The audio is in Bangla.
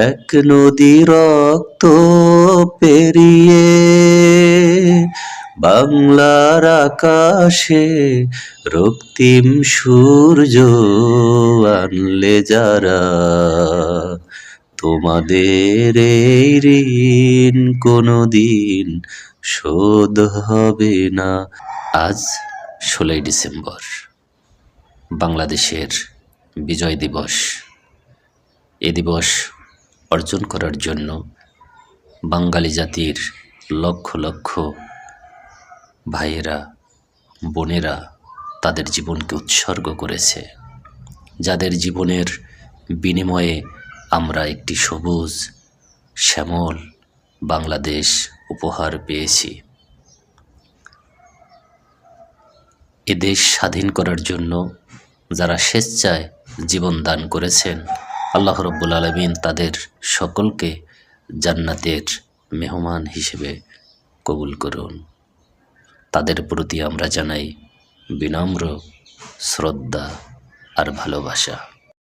এক নদী রক্ত পেরিয়ে বাংলার আকাশে রক্তিম সূর্য আনলে যারা, তোমাদের এই ঋণ কোনোদিন শোধ হবে না। আজ 16ই ডিসেম্বর, বাংলাদেশের বিজয় দিবস। এ দিবস অর্জন করার জন্য বাঙালি জাতির লক্ষ লক্ষ ভাইয়েরা, বোনেরা তাদের জীবনকে উৎসর্গ করেছে, যাদের জীবনের বিনিময়ে আমরা একটি সবুজ শ্যামল বাংলাদেশ উপহার পেয়েছি। এ দেশ স্বাধীন করার জন্য যারা স্বেচ্ছায় জীবন দান করেছেন, আল্লাহ রাব্বুল আলামিন তাদের সকলকে জান্নাতের মেহমান হিসেবে কবুল করুন। তাদের প্রতি আমরা জানাই বিনম্র শ্রদ্ধা আর ভালোবাসা।